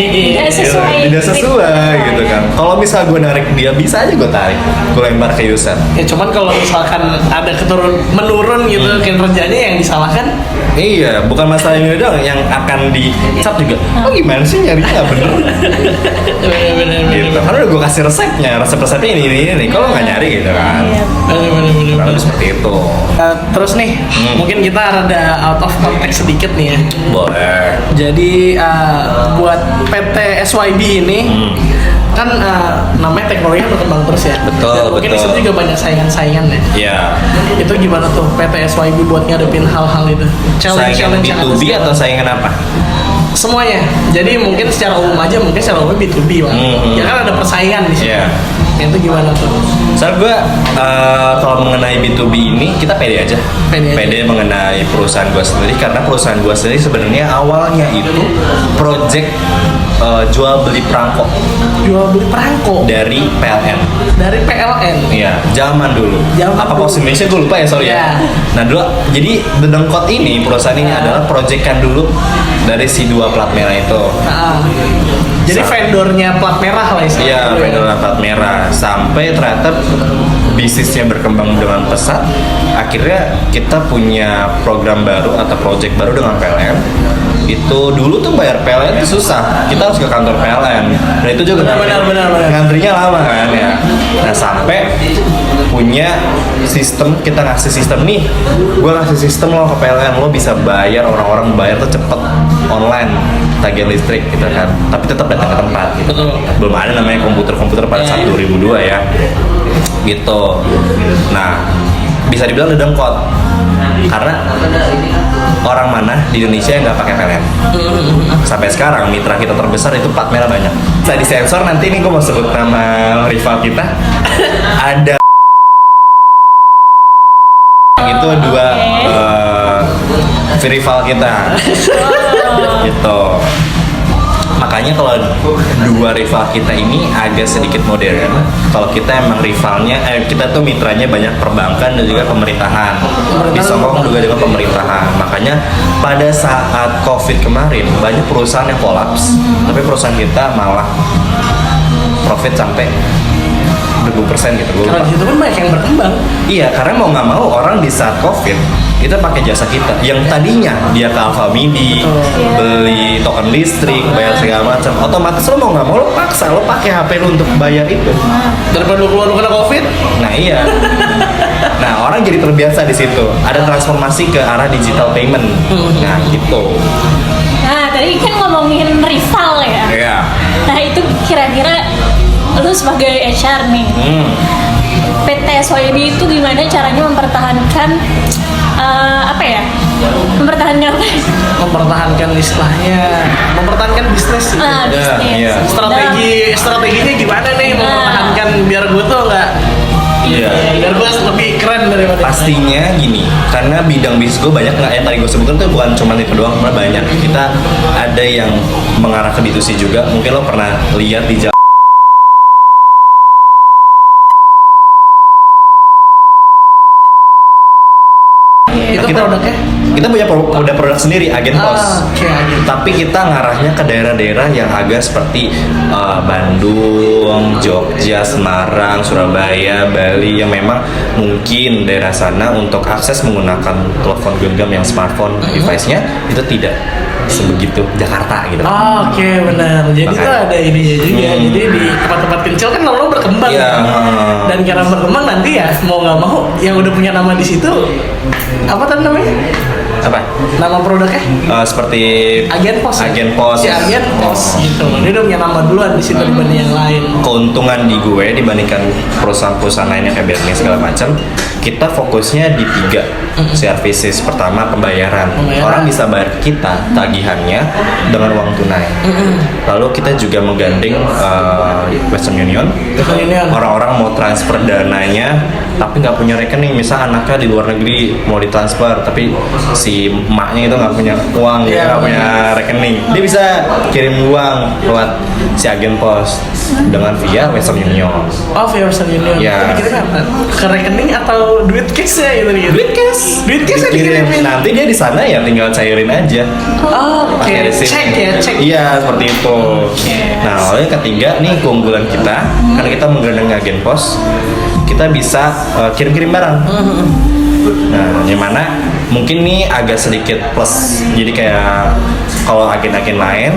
Speaker 3: tidak sesuai.
Speaker 4: Tidak sesuai gitu kan. Kalau misal gue narik dia, bisa aja gue tarik, gue lempar ke user.
Speaker 2: Ya cuman kalau misalkan ada menurun gitu kinerjanya yang disalahkan.
Speaker 4: Iya, bukan masalah ini doang, yang akan dicap juga. Oh gimana sih nyarinya nggak bener?
Speaker 2: Bener-bener.
Speaker 4: Gitu. Karena udah gue kasih resepnya, resepnya ini nih. Kalau nggak nyari gitu kan.
Speaker 3: Iya.
Speaker 4: Kurang lebih seperti itu.
Speaker 2: Terus nih, mungkin kita rada out of context sedikit nih ya.
Speaker 4: Boleh.
Speaker 2: Jadi buat PT SYB ini kan namanya teknologi berkembang terus ya.
Speaker 4: Betul,
Speaker 2: Dan mungkin di
Speaker 4: betul.
Speaker 2: situ juga banyak saingan-saingan ya.
Speaker 4: Iya.
Speaker 2: Itu gimana tuh PT SYB buat ngadepin hal-hal itu?
Speaker 4: Saingan
Speaker 2: yang ada
Speaker 4: B2B
Speaker 2: sih?
Speaker 4: atau saingan apa?
Speaker 2: Semuanya. Jadi mungkin secara umum aja, mungkin secara umum B2B lah. Ya kan ada persaingan di situ.
Speaker 4: Iya.
Speaker 2: Itu gimana tuh?
Speaker 4: Soalnya gue kalau mengenai B2B ini kita pede aja.
Speaker 2: Pede aja.
Speaker 4: Mengenai perusahaan gue sendiri, karena perusahaan gue sendiri sebenarnya awalnya itu project jual beli perangko
Speaker 2: Jual beli perangko
Speaker 4: dari PLN.
Speaker 2: dari PLN.
Speaker 4: Iya, zaman dulu.
Speaker 2: Zaman
Speaker 4: Apa
Speaker 2: dulu.
Speaker 4: Pos Indonesia gue lupa ya, sorry
Speaker 2: Iya.
Speaker 4: ya. Nah dulu, jadi The Dengkot ini perusahaan ini adalah projectan dulu dari si 2 plat merah itu.
Speaker 2: Nah, jadi vendornya plat merah lah istilahnya.
Speaker 4: Iya,
Speaker 2: dulu ya.
Speaker 4: vendor plat merah. Sampai ternyata bisnisnya berkembang dengan pesat. Akhirnya kita punya program baru atau project baru dengan PLN. Itu dulu tuh bayar PLN itu susah. Kita harus ke kantor PLN. Dan itu juga
Speaker 2: Benar.
Speaker 4: ngantrinya lama kan ya. Nah sampai punya sistem, kita ngasih sistem nih. Gua ngasih sistem lo ke PLN, lo bisa bayar, orang-orang bayar tuh cepet online, tagihan listrik gitu kan. Tapi tetap datang ke tempat gitu.
Speaker 2: Betul.
Speaker 4: Belum ada namanya komputer pada saat 2002 ya. Gitu. Nah, bisa dibilang The Dengkot. Karena orang mana di Indonesia yang nggak pakai PLN? Sampai sekarang mitra kita terbesar itu plat merah banyak. Saya disensor nanti nih, gue mau sebut nama rival kita. Ada itu 2 rival kita. Gitu. Makanya kalau 2 rival kita ini agak sedikit modern. Kalau kita emang rivalnya, kita tuh mitranya banyak perbankan dan juga pemerintahan. Disokong juga dengan pemerintahan. Makanya pada saat COVID kemarin banyak perusahaan yang kolaps, tapi perusahaan kita malah profit sampai 20% gitu. Gua
Speaker 2: Kalau
Speaker 4: lupa.
Speaker 2: di situ kan banyak yang berkembang.
Speaker 4: Iya, karena mau nggak mau orang di saat COVID kita pakai jasa kita. Yang tadinya dia ke Alfamidi, beli token listrik, bayar segala macam, otomatis lo mau nggak mau lo paksa lo pakai HP lo untuk bayar itu.
Speaker 2: Daripada lu keluar kena COVID.
Speaker 4: Nah iya. Nah orang jadi terbiasa di situ. Ada transformasi ke arah digital payment. Nah gitu.
Speaker 3: Nah, tadi kan ngomongin rival ya.
Speaker 4: Iya.
Speaker 3: Nah, itu kira-kira lu sebagai HR nih, PT SYB itu gimana caranya mempertahankan apa ya?
Speaker 2: Mempertahankan istilahnya, mempertahankan bisnis.
Speaker 3: Bisnis.
Speaker 4: iya.
Speaker 2: Strateginya gimana nih mempertahankan biar gue tuh nggak
Speaker 4: Iya.
Speaker 2: biar gue lebih keren daripada
Speaker 4: Pastinya gini, karena bidang bisnis gue banyak nggak yang tadi gue sebutkan tuh bukan cuma itu doang, malah banyak. Kita ada yang mengarah ke B2C juga. Mungkin lo pernah lihat di
Speaker 2: itu
Speaker 4: kita
Speaker 2: produknya.
Speaker 4: Kita punya produk sendiri, agen pos.
Speaker 2: Oke, agen.
Speaker 4: Tapi kita ngarahnya ke daerah-daerah yang agak seperti Bandung, Jogja, Semarang, Surabaya, Bali yang memang mungkin daerah sana untuk akses menggunakan telepon genggam yang smartphone device-nya itu tidak sebegitu Jakarta gitu.
Speaker 2: Oke, benar. Jadi
Speaker 4: Makanya.
Speaker 2: tuh ada ininya juga. Jadi di tempat-tempat kecil kan lama berkembang.
Speaker 4: Iya.
Speaker 2: Kan? Dan karena berkembang nanti ya mau nggak mau yang udah punya nama di situ apa tadi namanya?
Speaker 4: Apa?
Speaker 2: Nama produknya?
Speaker 4: Seperti
Speaker 2: Agen pos. Ya?
Speaker 4: Agen pos.
Speaker 2: Si agen pos gitu. Dia udah punya nama duluan di situ dibanding yang lain.
Speaker 4: Keuntungan di gue dibandingkan perusahaan-perusahaan lain yang kayak BRI segala macam, kita fokusnya di 3 services. Pertama, pembayaran. Orang bisa bayar kita tagihannya dengan uang tunai. Lalu kita juga menggandeng Western Union.
Speaker 2: Western Union.
Speaker 4: Orang-orang mau transfer dananya tapi nggak punya rekening, misal anaknya di luar negeri mau ditransfer tapi si emaknya itu nggak punya uang, dia nggak punya rekening, dia bisa kirim uang lewat si agen pos dengan via Western Union.
Speaker 2: Oh, via Western Union.
Speaker 4: Ya.
Speaker 2: Dikirim apa? Ke rekening atau duit cash ya gitu gitu.
Speaker 4: Duit cash,
Speaker 2: Duit cash yang dikirimin.
Speaker 4: nanti dia di sana ya tinggal cairin aja.
Speaker 2: Oh, oke.
Speaker 4: Pakai receipt.
Speaker 2: Cek ya, cek.
Speaker 4: Iya, seperti itu. Nah, lalu yang ketiga nih keunggulan kita, karena kita menggandeng agen pos, kita bisa kirim-kirim barang. Nah, yang mana mungkin nih agak sedikit plus. Jadi kayak kalau agen-agen lain,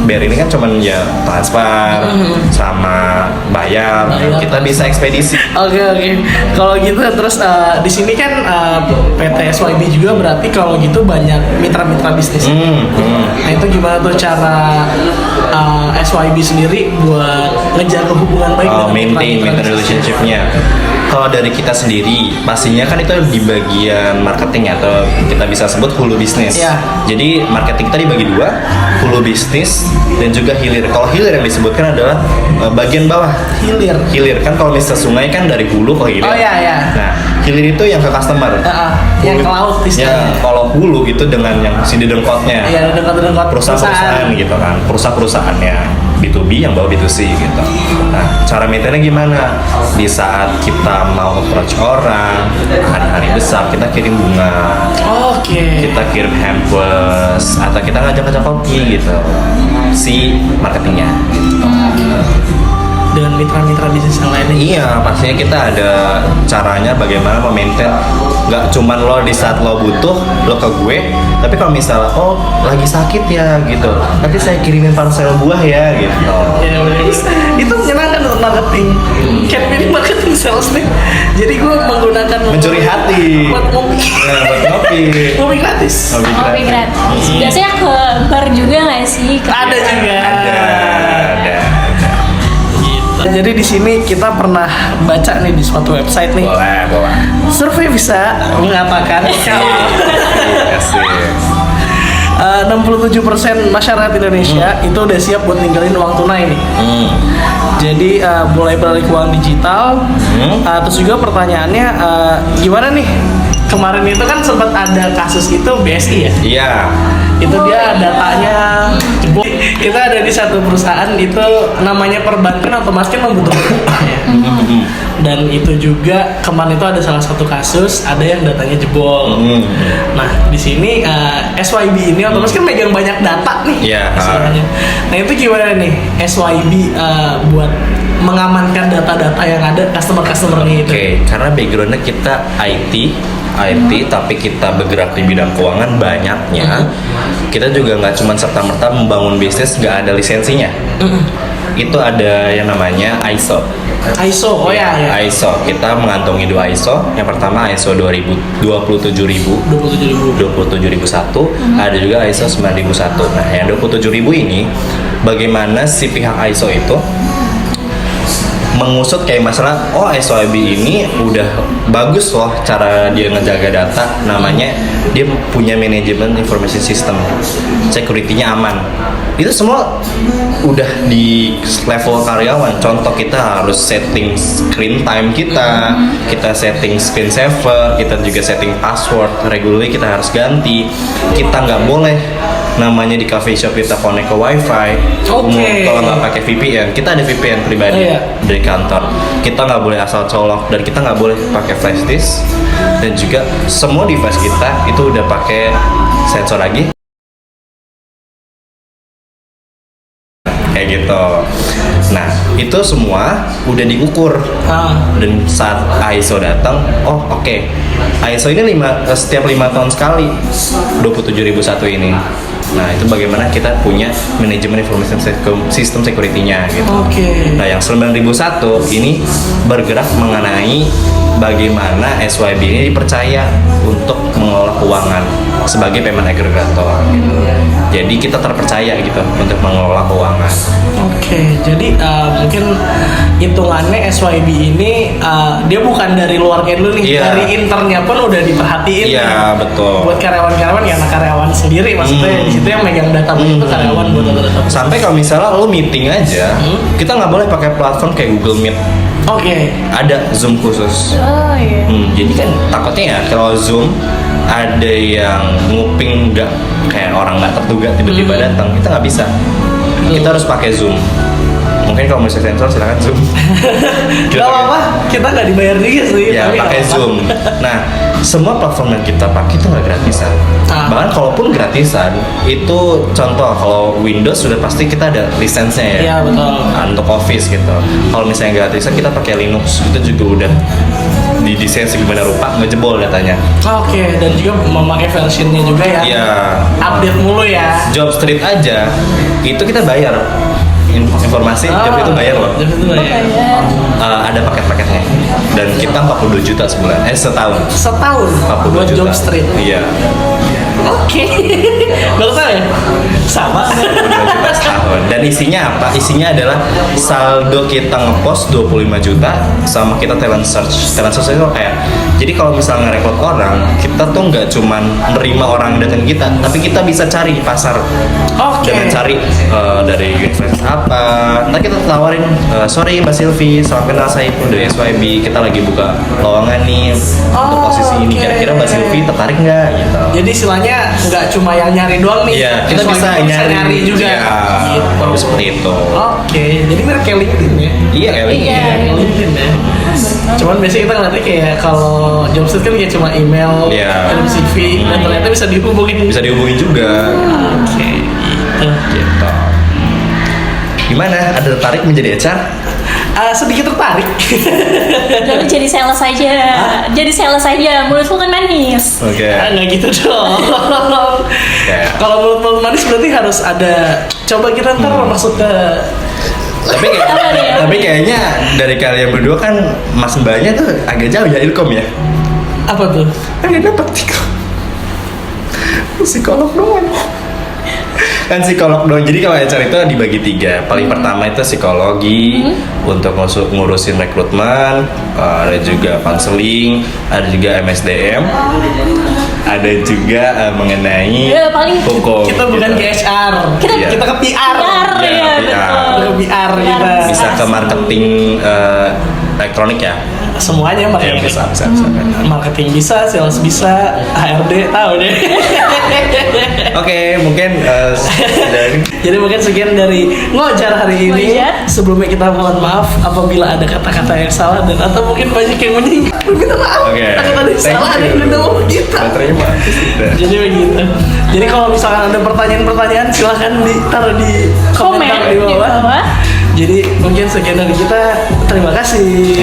Speaker 4: BRI ini kan cuman ya transfer sama bayar. Kita bisa ekspedisi.
Speaker 2: Oke. Kalau gitu terus di sini kan PT SYB juga berarti kalau gitu banyak mitra-mitra bisnis. Nah itu gimana tuh cara SYB sendiri buat ngejaga hubungan baik dengan
Speaker 4: Maintain
Speaker 2: mitra-mitra bisnis?
Speaker 4: relationship-nya. Kalau dari kita sendiri, pastinya kan itu di bagian marketing atau kita bisa sebut hulu bisnis.
Speaker 2: Iya.
Speaker 4: Jadi marketing kita dibagi 2, hulu bisnis dan juga hilir. Kalau hilir yang disebutkan adalah bagian bawah. Hilir kan kalau misalnya sungai kan dari hulu ke hilir.
Speaker 2: Oh, iya.
Speaker 4: Nah, hilir itu yang ke customer.
Speaker 2: Yang ke laut
Speaker 4: Ya,
Speaker 2: istilahnya.
Speaker 4: kalau hulu itu dengan yang si dedengkotnya.
Speaker 2: Iya, dedengkot
Speaker 4: Perusahaan gitu kan, perusahaannya B2B yang bawa B2C gitu. Nah, cara maintainnya gimana? Di saat kita mau approach orang, hari-hari besar kita kirim bunga,
Speaker 2: Oke.
Speaker 4: kita kirim hampers, atau kita ngajak-ngajak kopi gitu. Si marketingnya.
Speaker 2: Dengan mitra-mitra bisnis yang lainnya.
Speaker 4: Iya, pastinya kita ada caranya bagaimana memaintain. Nggak cuman lo di saat lo butuh, lo ke gue. Tapi kalau misalnya, oh lagi sakit ya gitu, nanti saya kirimin parcel buah ya gitu.
Speaker 2: Ya, bener. Itu menyenangkan untuk marketing. Kayak ini marketing sales nih. Jadi gue menggunakan
Speaker 4: Mencuri hati.
Speaker 2: buat ngopi.
Speaker 4: Nah, buat ngopi.
Speaker 2: Ngopi gratis.
Speaker 3: Kopi gratis. Biasanya ke bar juga nggak sih?
Speaker 2: Ada juga.
Speaker 4: Ada.
Speaker 2: Jadi di sini kita pernah baca nih di suatu website nih.
Speaker 4: Boleh.
Speaker 2: Survei bisa mengatakan kalau
Speaker 4: Asik.
Speaker 2: 67% masyarakat Indonesia itu udah siap buat ninggalin uang tunai nih. Jadi mulai beralih ke uang digital. Terus juga pertanyaannya gimana nih? Kemarin itu kan sempat ada kasus itu BSI ya.
Speaker 4: Iya.
Speaker 2: Itu dia datanya jebol. Kita ada di satu perusahaan itu namanya perbankan otomatis kan membutuhkan datanya. Dan itu juga kemarin itu ada salah satu kasus ada yang datanya jebol. Nah di sini SYB ini otomatis kan megang banyak data nih.
Speaker 4: Iya.
Speaker 2: Istilahnya. Nah itu gimana nih SYB buat mengamankan data-data yang ada customer-customernya itu?
Speaker 4: Oke, karena backgroundnya kita IT IT tapi kita bergerak di bidang keuangan banyaknya, kita juga nggak cuma serta-merta membangun bisnis nggak ada lisensinya. Itu ada yang namanya ISO.
Speaker 2: ISO, oh ya.
Speaker 4: ISO, kita mengantongi 2 ISO. Yang pertama ISO 27001, ada juga ISO 9001. Nah, yang 27000 ini bagaimana si pihak ISO itu mengusut kayak masalah, oh SYB ini udah bagus loh cara dia ngejaga data, namanya dia punya manajemen information system, security-nya aman. Itu semua udah di level karyawan. Contoh, kita harus setting screen time kita setting screen saver, kita juga setting password regularly, kita harus ganti. Kita nggak boleh namanya di coffee shop kita connect ke wifi. Kalau nggak pakai VPN, kita ada VPN pribadi dari kantor. Kita nggak boleh asal colok, dan kita nggak boleh pakai flash disk, dan juga semua device kita itu udah pakai sensor lagi kayak gitu. Nah, itu semua udah diukur. Dan saat ISO datang, oh oke, ISO ini setiap 5 tahun sekali 27001 ini. Nah, itu bagaimana kita punya manajemen information system security-nya gitu. Nah, yang 9001 ini bergerak mengenai bagaimana SYB ini dipercaya untuk mengelola keuangan sebagai payment aggregator gitu. Jadi kita terpercaya gitu untuk mengelola keuangan.
Speaker 2: Jadi mungkin hitungannya SYB ini dia bukan dari luarnya dulu nih, dari internnya pun udah diperhatiin.
Speaker 4: Iya, betul.
Speaker 2: Buat karyawan-karyawan ya, anak karyawan sendiri maksudnya di situ yang megang data itu karyawan buat data.
Speaker 4: Sampai kalau misalnya lo meeting aja, kita nggak boleh pakai platform kayak Google Meet. Ada Zoom khusus. Jadi kan takutnya ya kalau Zoom ada yang nguping nggak kayak orang nggak terduga tiba-tiba datang, kita nggak bisa. Kita harus pakai Zoom. Mungkin kalau mau sensor silakan Zoom.
Speaker 2: Gak apa-apa, kita nggak dibayar juga sih.
Speaker 4: Ya, pakai Zoom. Nah, semua platform yang kita pakai itu nggak gratisan. Bahkan kalaupun gratisan, itu contoh kalau Windows sudah pasti kita ada lisensinya ya.
Speaker 2: Iya, betul.
Speaker 4: Untuk Office gitu. Kalau misalnya gratisan, kita pakai Linux, itu juga udah didesain segimana rupa ngejebol datanya.
Speaker 2: Dan juga memakai versionnya juga ya.
Speaker 4: Iya.
Speaker 2: Update mulu ya.
Speaker 4: Job Street aja, itu kita bayar. Informasi job itu bayar loh. Ada paket-paketnya. Dan kita 42 juta sebulan. Setahun
Speaker 2: 42
Speaker 4: juta.
Speaker 2: Job Street.
Speaker 4: Iya.
Speaker 2: Baru tahu ya? Sama.
Speaker 4: 22 juta setahun. Dan isinya apa? Isinya adalah saldo kita ngepost 25 juta sama kita talent search. Talent search itu kayak, jadi kalau misalnya ngerekrut orang, kita tuh nggak cuman nerima orang yang datang kita, tapi kita bisa cari di pasar. Dengan cari dari universitas apa. Ntar kita tawarin, sorry Mbak Silvi, salam kenal, saya pun dari SYB, kita lagi buka lowongan nih untuk posisi ini. Kira-kira Mbak Silvi tertarik nggak? Gitu.
Speaker 2: Jadi istilahnya nggak cuma yang nyari doang nih.
Speaker 4: Iya, kita bisa nyari
Speaker 2: juga.
Speaker 4: Ya,
Speaker 2: gitu.
Speaker 4: Seperti itu.
Speaker 2: Jadi mirip kayak LinkedIn ya.
Speaker 4: Iya, kayak
Speaker 2: LinkedIn ya. Cuman biasanya kita ngeliatnya kayak kalau job street kan kayak cuma email, kirim CV, dan ternyata bisa dihubungin.
Speaker 4: Bisa dihubungin juga. Gitu. Gimana? Ada tertarik menjadi HR?
Speaker 2: Sedikit tertarik.
Speaker 3: Lalu jadi sales aja. Jadi sales aja. Mulut lu kan manis.
Speaker 2: Nggak gitu dong. Kalau mulut manis berarti harus ada. Coba kita ntar masuk ke.
Speaker 4: Tapi kayaknya dari kalian berdua kan Mas Mbaknya tuh agak jauh ya ilkom ya.
Speaker 2: Apa tuh?
Speaker 4: Agak dapat psikolog doang. Kan psikolog doang. Jadi kalau HR itu dibagi 3. Paling pertama itu psikologi untuk ngurusin rekrutmen, ada juga konseling, ada juga MSDM, ada juga mengenai hukum.
Speaker 2: Kita bukan ke HR, kita ke PR. Ke PR kita.
Speaker 4: Bisa ke marketing elektronik ya.
Speaker 2: Semuanya makanya
Speaker 4: bisa.
Speaker 2: Marketing bisa, sales bisa, HRD tahu deh.
Speaker 4: Oke, mungkin
Speaker 2: jadi mungkin sekian dari Ngojar hari ini. Sebelumnya kita mohon maaf apabila ada kata-kata yang salah dan atau mungkin banyak yang menyinggung. Minta maaf. Kata-kata yang salah ada yang ngomong kita. Jadi begitu. Jadi kalau misalkan ada pertanyaan-pertanyaan silahkan ditaruh di komentar di bawah. Jadi mungkin sekian dari kita. Terima kasih.